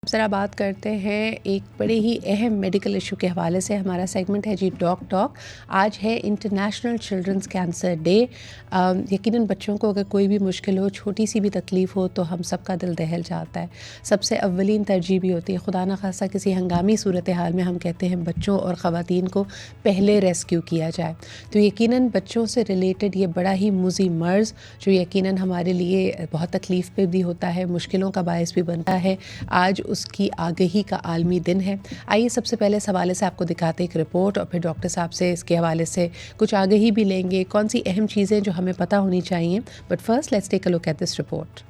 ذرا بات کرتے ہیں ایک بڑے ہی اہم میڈیکل ایشو کے حوالے سے. ہمارا سیگمنٹ ہے جی ڈاک ٹاک. آج ہے انٹرنیشنل چلڈرنس کینسر ڈے. یقیناً بچوں کو اگر کوئی بھی مشکل ہو، چھوٹی سی بھی تکلیف ہو تو ہم سب کا دل دہل جاتا ہے. سب سے اولین ترجیح بھی ہوتی ہے، خدا نخواستہ کسی ہنگامی صورتحال میں ہم کہتے ہیں بچوں اور خواتین کو پہلے ریسکیو کیا جائے. تو یقیناً بچوں سے ریلیٹڈ یہ بڑا ہی موذی مرض جو یقیناً ہمارے لیے بہت تکلیف پہ بھی ہوتا ہے، مشکلوں کا باعث بھی بنتا ہے. آج اس کی آگہی کا عالمی دن ہے. آئیے سب سے پہلے اس حوالے سے آپ کو دکھاتے ایک رپورٹ اور پھر ڈاکٹر صاحب سے اس کے حوالے سے کچھ آگہی بھی لیں گے، کون سی اہم چیزیں جو ہمیں پتہ ہونی چاہیے. But first let's take a look at this report.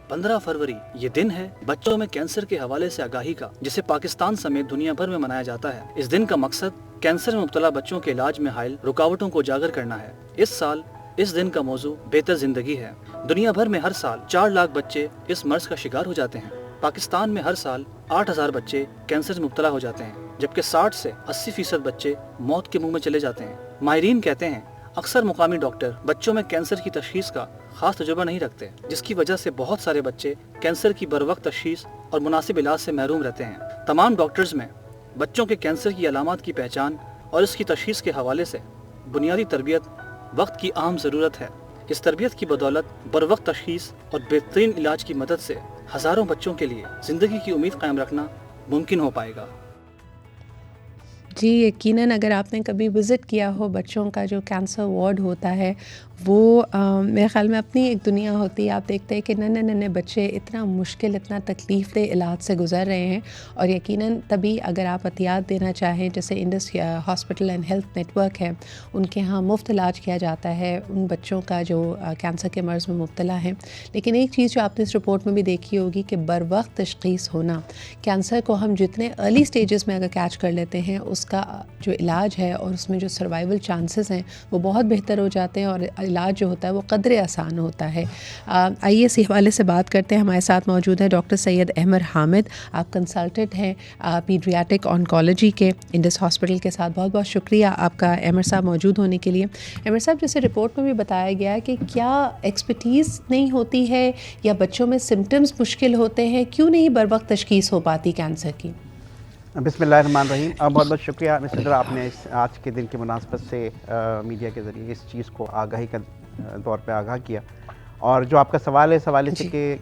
15 فروری یہ دن ہے بچوں میں کینسر کے حوالے سے آگاہی کا، جسے پاکستان سمیت دنیا بھر میں منایا جاتا ہے. اس دن کا مقصد کینسر میں مبتلا بچوں کے علاج میں حائل رکاوٹوں کو اجاگر کرنا ہے. اس سال اس دن کا موضوع بہتر زندگی ہے. دنیا بھر میں ہر سال 4 لاکھ بچے اس مرض کا شکار ہو جاتے ہیں. پاکستان میں ہر سال 8,000 بچے کینسر سے مبتلا ہو جاتے ہیں، جبکہ 60 سے 80% بچے موت کے منہ میں چلے جاتے ہیں. ماہرین کہتے ہیں اکثر مقامی ڈاکٹر بچوں میں کینسر کی تشخیص کا خاص تجربہ نہیں رکھتے، جس کی وجہ سے بہت سارے بچے کینسر کی بروقت تشخیص اور مناسب علاج سے محروم رہتے ہیں. تمام ڈاکٹرز میں بچوں کے کینسر کی علامات کی پہچان اور اس کی تشخیص کے حوالے سے بنیادی تربیت وقت کی اہم ضرورت ہے. اس تربیت کی بدولت بروقت تشخیص اور بہترین علاج کی مدد سے ہزاروں بچوں کے لیے زندگی کی امید قائم رکھنا ممکن ہو پائے گا. جی یقیناً اگر آپ نے کبھی وزٹ کیا ہو بچوں کا جو کینسر وارڈ ہوتا ہے وہ میرے خیال میں اپنی ایک دنیا ہوتی ہے. آپ دیکھتے ہیں کہ ننھے ننھے بچے اتنا مشکل اتنا تکلیف دہ علاج سے گزر رہے ہیں، اور یقیناً تبھی اگر آپ احتیاط دینا چاہیں جیسے Indus hospital and health network ہے، ان کے ہاں مفت علاج کیا جاتا ہے ان بچوں کا جو کینسر کے مرض میں مبتلا ہیں. لیکن ایک چیز جو آپ نے اس رپورٹ میں بھی دیکھی ہوگی کہ بروقت تشخیص ہونا، کینسر کو ہم جتنے ارلی سٹیجز میں اگر کیچ کر لیتے ہیں اس کا جو علاج ہے اور اس میں جو سروائیول چانسز ہیں وہ بہت بہتر ہو جاتے ہیں، اور علاج جو ہوتا ہے وہ قدرے آسان ہوتا ہے. آئیے اس حوالے سے بات کرتے ہیں. ہمارے ساتھ موجود ہیں ڈاکٹر سید احمد حامد. آپ کنسلٹنٹ ہیں پیڈیاٹرک آنکولوجی کے انڈس ہاسپٹل کے ساتھ. بہت بہت شکریہ آپ کا احمد صاحب موجود ہونے کے لیے. احمد صاحب، جیسے رپورٹ میں بھی بتایا گیا ہے کہ کیا ایکسپرٹیز نہیں ہوتی ہے یا بچوں میں سمٹمز مشکل ہوتے ہیں، کیوں نہیں بروقت تشخیص ہو پاتی کینسر کی؟ بسم اللہ الرحمن الرحیم. بہت بہت شکریہ مسٹر، آپ نے آج کے دن کی مناسبت سے میڈیا کے ذریعے اس چیز کو آگاہی کا طور پہ آگاہ کیا. اور جو آپ کا سوال ہے، سوال اس کہ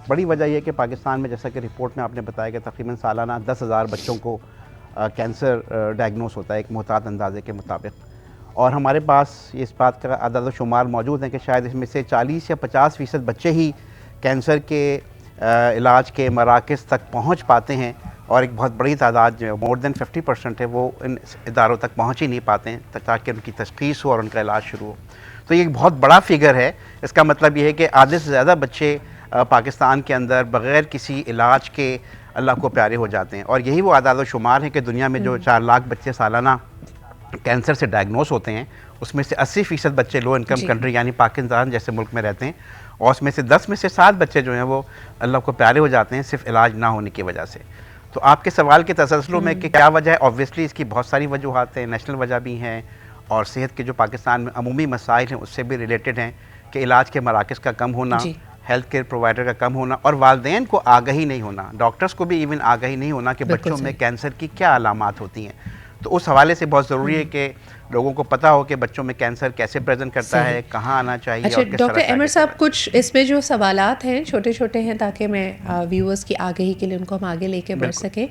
بڑی وجہ یہ ہے کہ پاکستان میں جیسا کہ رپورٹ میں آپ نے بتایا کہ تقریباً سالانہ 10,000 بچوں کو کینسر ڈائگنوس ہوتا ہے ایک محتاط اندازے کے مطابق. اور ہمارے پاس اس بات کا اعداد و شمار موجود ہیں کہ شاید اس میں سے 40 یا 50% بچے ہی کینسر کے علاج کے مراکز تک پہنچ پاتے ہیں، اور ایک بہت بڑی تعداد جو مور دین 50% ہے وہ ان اداروں تک پہنچ ہی نہیں پاتے ہیں تاکہ ان کی تشخیص ہو اور ان کا علاج شروع ہو. تو یہ ایک بہت بڑا فگر ہے. اس کا مطلب یہ ہے کہ آدھے سے زیادہ بچے پاکستان کے اندر بغیر کسی علاج کے اللہ کو پیارے ہو جاتے ہیں. اور یہی وہ اعداد و شمار ہیں کہ دنیا میں جو 4 لاکھ بچے سالانہ کینسر سے ڈائگنوس ہوتے ہیں، اس میں سے 80% بچے لو انکم کنٹری یعنی پاکستان جیسے ملک میں رہتے ہیں، اور اس میں سے 10 میں سے 7 بچے جو ہیں وہ اللہ کو پیارے ہو جاتے ہیں صرف علاج نہ ہونے کی وجہ سے. تو آپ کے سوال کے تسلسل میں کہ کیا وجہ ہے، اوبویسلی اس کی بہت ساری وجوہات ہیں، نیشنل وجہ بھی ہیں اور صحت کے جو پاکستان میں عمومی مسائل ہیں اس سے بھی ریلیٹڈ ہیں کہ علاج کے مراکز کا کم ہونا، ہیلتھ کیئر پرووائڈر کا کم ہونا، اور والدین کو آگہی نہیں ہونا، ڈاکٹرز کو بھی ایون آگہی نہیں ہونا کہ بچوں میں کینسر کی کیا علامات ہوتی ہیں. تو اس حوالے سے بہت ضروری ہے کہ لوگوں کو پتہ ہو کہ بچوں میں کینسر کیسے پریزنٹ کرتا ہے، کہاں آنا چاہیے. اچھا ڈاکٹر احمد صاحب، کچھ اس میں جو سوالات ہیں چھوٹے چھوٹے ہیں تاکہ میں ویورز کی آگہی کے لیے ان کو ہم آگے لے کے بڑھ سکیں.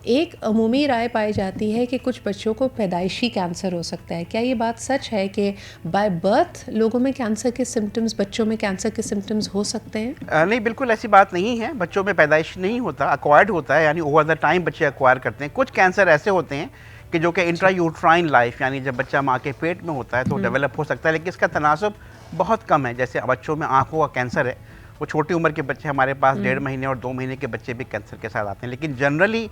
ایک عمومی رائے پائی جاتی ہے کہ کچھ بچوں کو پیدائشی کینسر ہو سکتا ہے. کیا یہ بات سچ ہے کہ بائی برتھ لوگوں میں کینسر کے سمٹمز، بچوں میں کینسر کے سمٹمز ہو سکتے ہیں؟ نہیں، بالکل ایسی بات نہیں ہے. بچوں میں پیدائش نہیں ہوتا، ایکوائرڈ ہوتا ہے، یعنی اوور دا ٹائم بچے ایکوائر کرتے ہیں. کچھ کینسر ایسے ہوتے ہیں کہ جو کہ انٹرا یوٹرائن لائف یعنی جب بچہ ماں کے پیٹ میں ہوتا ہے تو ڈیولپ ہو سکتا ہے، لیکن اس کا تناسب بہت کم ہے. جیسے بچوں میں آنکھوں کا کینسر ہے، وہ چھوٹی عمر کے بچے ہمارے پاس 1.5 مہینے اور 2 مہینے کے بچے بھی کینسر کے ساتھ آتے ہیں، لیکن جنرلی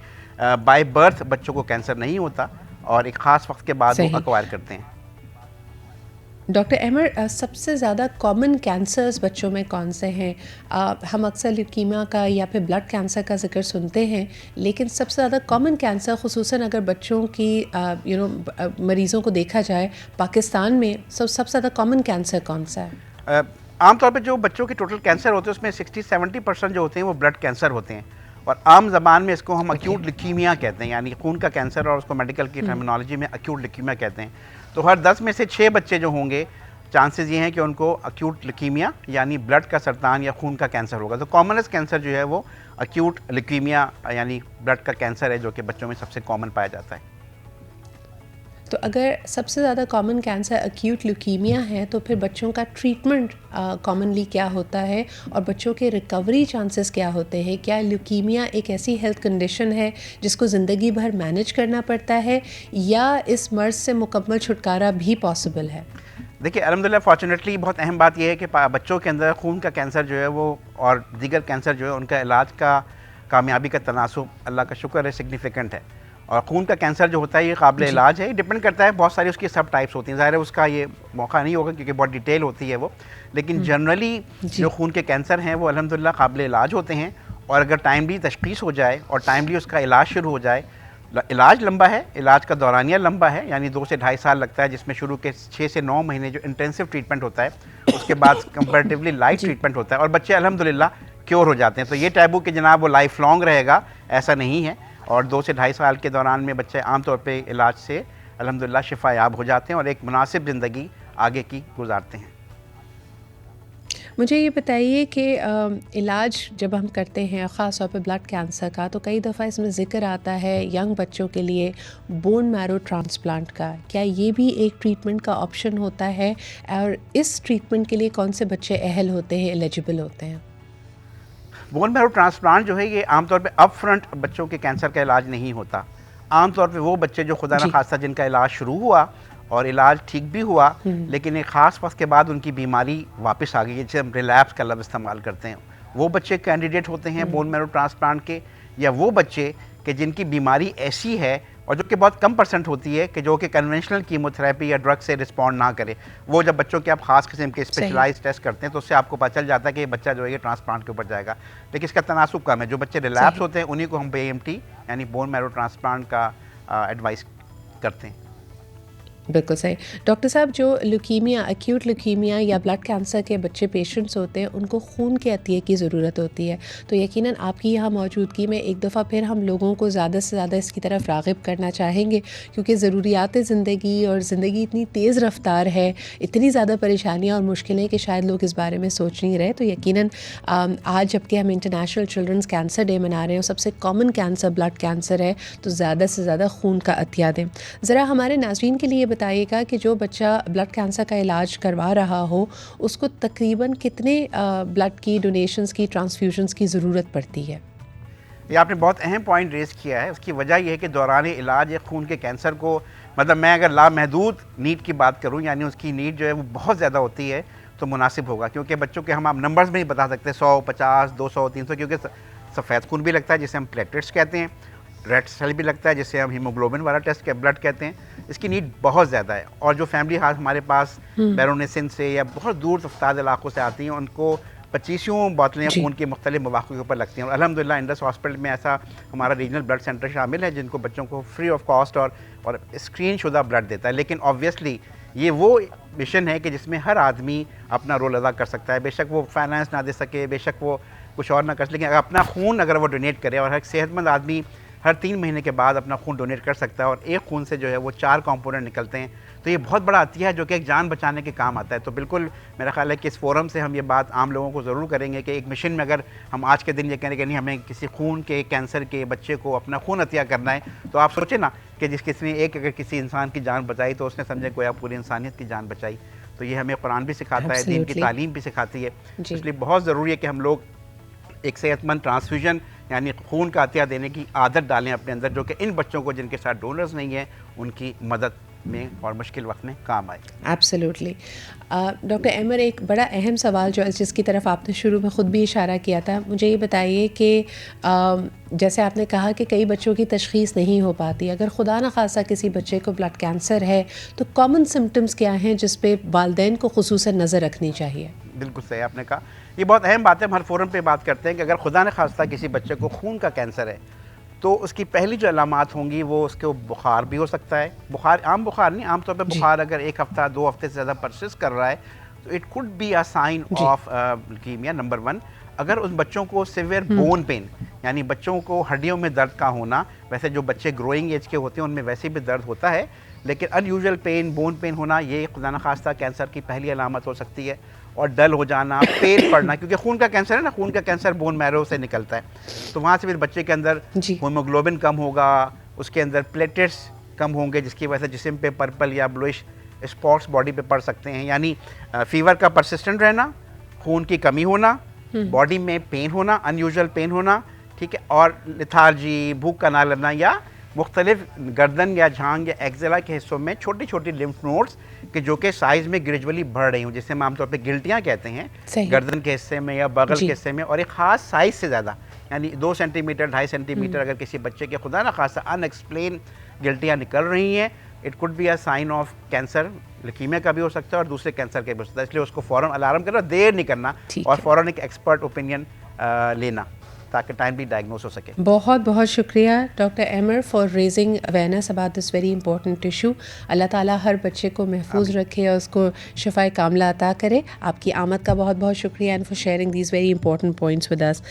بائی برتھ بچوں کو کینسر نہیں ہوتا اور ایک خاص وقت کے بعد وہ ایکوائر کرتے ہیں. ڈاکٹر احمد، سب سے زیادہ کامن کینسرز بچوں میں کون سے ہیں؟ ہم اکثر لیوکیمیا کا یا پھر بلڈ کینسر کا ذکر سنتے ہیں، لیکن سب سے زیادہ کامن کینسر خصوصاً اگر بچوں کی مریضوں کو دیکھا جائے پاکستان میں سب سے زیادہ کامن کینسر کون سا ہے؟ عام طور پہ جو بچوں کے ٹوٹل کینسر ہوتے ہیں اس میں 60-70% جو ہوتے ہیں وہ بلڈ کینسر ہوتے ہیں، اور عام زبان میں اس کو ہم ایکیوٹ لیکیمیا کہتے ہیں، یعنی خون کا کینسر، اور اس کو میڈیکل کی ٹرمینالوجی میں ایکیوٹ لیکیمیا کہتے ہیں. تو ہر 10 میں سے 6 بچے جو ہوں گے چانسز یہ ہیں کہ ان کو ایکیوٹ لیکیمیا یعنی بلڈ کا سرطان یا خون کا کینسر ہوگا. تو کامنسٹ کینسر جو ہے وہ ایکیوٹ لیکیمیا یعنی بلڈ کا کینسر ہے، جو کہ بچوں میں سب سے کامن پایا جاتا ہے. تو اگر سب سے زیادہ کامن کینسر ایکیوٹ لیوکیمیا ہے تو پھر بچوں کا ٹریٹمنٹ کامنلی کیا ہوتا ہے اور بچوں کے ریکوری چانسز کیا ہوتے ہیں؟ کیا لیوکیمیا ایک ایسی ہیلتھ کنڈیشن ہے جس کو زندگی بھر مینیج کرنا پڑتا ہے، یا اس مرض سے مکمل چھٹکارا بھی پاسبل ہے؟ دیکھیے الحمدللہ فارچونیٹلی بہت اہم بات یہ ہے کہ بچوں کے اندر خون کا کینسر جو ہے وہ اور دیگر کینسر جو ہے ان کا علاج کا کامیابی کا تناسب اللہ کا شکر ہے سگنیفیکنٹ ہے. اور خون کا کینسر جو ہوتا ہے یہ قابل علاج ہے. ڈپینڈ کرتا ہے، بہت ساری اس کی سب ٹائپس ہوتی ہیں، ظاہر ہے اس کا یہ موقع نہیں ہوگا کیونکہ بہت ڈیٹیل ہوتی ہے وہ، لیکن جنرلی جو خون کے کینسر ہیں وہ الحمدللہ قابل علاج ہوتے ہیں. اور اگر ٹائملی تشخیص ہو جائے اور ٹائملی اس کا علاج شروع ہو جائے، علاج لمبا ہے، علاج کا دورانیہ لمبا ہے، یعنی 2 سے 2.5 سال لگتا ہے، جس میں شروع کے 6 سے 9 مہینے جو انٹینسو ٹریٹمنٹ ہوتا ہے، اس کے بعد کمپیریٹیولی لائٹ ٹریٹمنٹ ہوتا ہے، اور بچے الحمدللہ کیور ہو جاتے ہیں. تو یہ ٹیبو کہ جناب وہ لائف لانگ رہے گا، ایسا نہیں ہے. اور 2 سے 2.5 سال کے دوران میں بچے عام طور پہ علاج سے الحمدللہ شفا یاب ہو جاتے ہیں اور ایک مناسب زندگی آگے کی گزارتے ہیں. مجھے یہ بتائیے کہ علاج جب ہم کرتے ہیں خاص طور پہ بلڈ کینسر کا، تو کئی دفعہ اس میں ذکر آتا ہے ینگ بچوں کے لیے بون میرو ٹرانسپلانٹ کا. کیا یہ بھی ایک ٹریٹمنٹ کا آپشن ہوتا ہے، اور اس ٹریٹمنٹ کے لیے کون سے بچے اہل ہوتے ہیں، ایلیجبل ہوتے ہیں؟ بون میرو ٹرانسپلانٹ جو ہے یہ عام طور پہ اپ فرنٹ بچوں کے کینسر کا علاج نہیں ہوتا. عام طور پہ وہ بچے جو خدا نخواستہ جن کا علاج شروع ہوا اور علاج ٹھیک بھی ہوا، لیکن ایک خاص وقت کے بعد ان کی بیماری واپس آ گئی، جسے ہم ریلیپس کا لفظ استعمال کرتے ہیں، وہ بچے کینڈیڈیٹ ہوتے ہیں بون میرو ٹرانسپلانٹ کے. یا وہ بچے کہ جن کی بیماری ایسی ہے اور جو کہ بہت کم پرسنٹ ہوتی ہے کہ جو کہ کنونشنل کیموتھراپی یا ڈرگ سے رسپونڈ نہ کرے، وہ جب بچوں کے آپ خاص قسم کے اسپیشلائز ٹیسٹ کرتے ہیں تو اس سے آپ کو پتہ چل جاتا ہے کہ یہ بچہ جو ہے یہ ٹرانسپلانٹ کے اوپر جائے گا. لیکن اس کا تناسب کم ہے. جو بچے ریلیپس ہوتے ہیں انہیں کو ہم BMT یعنی بون میرو ٹرانسپلانٹ کا ایڈوائس کرتے ہیں. بالکل صحیح. ڈاکٹر صاحب، جو لیوکیمیا، ایکیوٹ لیوکیمیا یا بلڈ کینسر کے بچے پیشنٹس ہوتے ہیں، ان کو خون کے عطیے کی ضرورت ہوتی ہے. تو یقیناً آپ کی یہاں موجودگی میں ایک دفعہ پھر ہم لوگوں کو زیادہ سے زیادہ اس کی طرف راغب کرنا چاہیں گے، کیونکہ ضروریات زندگی اور زندگی اتنی تیز رفتار ہے، اتنی زیادہ پریشانیاں اور مشکلیں کہ شاید لوگ اس بارے میں سوچ نہیں رہے. تو یقیناً آج جب کہ ہم انٹرنیشنل چلڈرنس کینسر ڈے منا رہے ہیں اور سب سے کامن کینسر بلڈ کینسر ہے، تو زیادہ سے زیادہ خون کا عطیہ دیں. ذرا ہمارے ناظرین کے لیے بتائیے گا کہ جو بچہ بلڈ کینسر کا علاج کروا رہا ہو اس کو تقریباً کتنے بلڈ کی ڈونیشنز کی، ٹرانسفیوژنز کی ضرورت پڑتی ہے؟ یہ آپ نے بہت اہم پوائنٹ ریز کیا ہے. اس کی وجہ یہ ہے کہ دوران علاج خون کے کینسر کو، مطلب میں اگر لامحدود نیڈ کی بات کروں، یعنی اس کی نیڈ جو ہے وہ بہت زیادہ ہوتی ہے، تو مناسب ہوگا. کیونکہ بچوں کے ہم آپ نمبرز میں نہیں بتا سکتے، 100 50 200 300، کیونکہ سفید خون بھی لگتا ہے جسے ہم پلیٹلیٹس کہتے ہیں، ریڈ سیل بھی لگتا ہے جسے ہم ہیموگلوبن والا ٹیسٹ کے بلڈ کہتے ہیں. اس کی نیڈ بہت زیادہ ہے. اور جو فیملی ہمارے پاس بیرون سندھ سے یا بہت دور افتاد علاقوں سے آتی ہیں، ان کو 25 بوتلیں خون کے مختلف مواقع کے اوپر لگتی ہیں. اور الحمدللہ انڈس ہاسپٹل میں ایسا ہمارا ریجنل بلڈ سینٹر شامل ہے جن کو بچوں کو فری آف کاسٹ اور اسکرین شدہ بلڈ دیتا ہے. لیکن آبویسلی یہ وہ مشن ہے کہ جس میں ہر آدمی اپنا رول ادا کر سکتا ہے. بے شک وہ فائنانس نہ دے سکے، بے شک وہ کچھ اور نہ کر سکے، لیکن اگر اپنا خون اگر وہ ڈونیٹ کرے، اور ہر صحت مند آدمی ہر 3 مہینے کے بعد اپنا خون ڈونیٹ کر سکتا ہے، اور ایک خون سے جو ہے وہ 4 کمپوننٹ نکلتے ہیں، تو یہ بہت بڑا عطیہ ہے جو کہ ایک جان بچانے کے کام آتا ہے. تو بالکل میرا خیال ہے کہ اس فورم سے ہم یہ بات عام لوگوں کو ضرور کریں گے کہ ایک مشن میں اگر ہم آج کے دن یہ کہیں کہ نہیں ہمیں کسی خون کے کینسر کے بچے کو اپنا خون عطیہ کرنا ہے، تو آپ سوچیں نا کہ جس کس نے ایک اگر کسی انسان کی جان بچائی تو اس نے سمجھے گویا پوری انسانیت کی جان بچائی. تو یہ ہمیں قرآن بھی سکھاتا ہے، دین کی تعلیم بھی سکھاتی ہے. اس لیے بہت ضروری ہے کہ ہم لوگ ایک صحت مند ٹرانسفیوژن یعنی خون کا عطیہ دینے کی عادت ڈالیں اپنے اندر، جو کہ ان بچوں کو جن کے ساتھ ڈونرز نہیں ہیں ان کی مدد میں اور مشکل وقت میں کام آئے. ایبسلیوٹلی. ڈاکٹر احمر، ایک بڑا اہم سوال جس کی طرف آپ نے شروع میں خود بھی اشارہ کیا تھا، مجھے یہ بتائیے کہ جیسے آپ نے کہا کہ کئی بچوں کی تشخیص نہیں ہو پاتی، اگر خدا نخواستہ کسی بچے کو بلڈ کینسر ہے تو کامن سمٹمز کیا ہیں جس پہ والدین کو خصوصاً نظر رکھنی چاہیے؟ بالکل صحیح آپ نے کہا. یہ بہت اہم بات ہے. ہم ہر فورم پہ بات کرتے ہیں کہ اگر خدا نخواستہ کسی بچے کو خون کا کینسر ہے تو اس کی پہلی جو علامات ہوں گی وہ اس کو بخار بھی ہو سکتا ہے. بخار عام بخار نہیں، عام طور پہ بخار اگر 1 ہفتہ 2 ہفتے سے زیادہ پرسسٹ کر رہا ہے تو it could be a sign of leukaemia. Number 1, اگر اس بچوں کو سیویئر بون پین, یعنی بچوں کو ہڈیوں میں درد کا ہونا, ویسے جو بچے گروئنگ ایج کے ہوتے ہیں ان میں ویسے بھی درد ہوتا ہے, لیکن ان یوزول پین, بون پین ہونا, یہ خدا نخواستہ کینسر کی پہلی علامت ہو سکتی ہے. اور ڈل ہو جانا, پیٹ پڑنا, کیونکہ خون کا کینسر ہے نا, خون کا کینسر بون میرو سے نکلتا ہے, تو وہاں سے پھر بچے کے اندر ہیموگلوبن کم ہوگا, اس کے اندر پلیٹلیٹس کم ہوں گے, جس کی وجہ سے جسم پہ پرپل یا بلوئش اسپاٹس باڈی پہ پڑ سکتے ہیں. یعنی فیور کا پرسسٹنٹ رہنا, خون کی کمی ہونا, باڈی میں پین ہونا, ان یوزول پین ہونا, ٹھیک ہے, اور لتھارجی, بھوک کا نہ لگنا, یا مختلف گردن یا جھانگ یا ایکزیلا کے حصوں میں چھوٹی چھوٹی لمف نوڈس کہ جو کہ سائز میں گریجولی بڑھ رہی ہوں, جسے ہم عام طور پہ گلٹیاں کہتے ہیں, گردن کے حصے میں یا بغل کے حصے میں, اور ایک خاص سائز سے زیادہ, یعنی 2 سینٹی میٹر 2.5 سینٹی میٹر اگر کسی بچے کے خدا نخواستہ ان ایکسپلین گلٹیاں نکل رہی ہیں, it could be a sign of cancer. Leukaemia کا بھی ہو سکتا ہے اور دوسرے کینسر کا بھی ہو سکتا ہے, اس لیے اس کو فوراً الارم کرنا, دیر نہیں کرنا, اور فوراً ایک ایکسپرٹ اوپینین لینا تاکہ ٹائملی ڈائگنوز ہو سکے. بہت بہت شکریہ doctor Amer for raising awareness about this very important issue. اللہ تعالیٰ ہر بچے کو محفوظ رکھے اور اس کو شفائے کاملہ عطا کرے. آپ کی آمد کا بہت بہت شکریہ, and for sharing these very important points with us.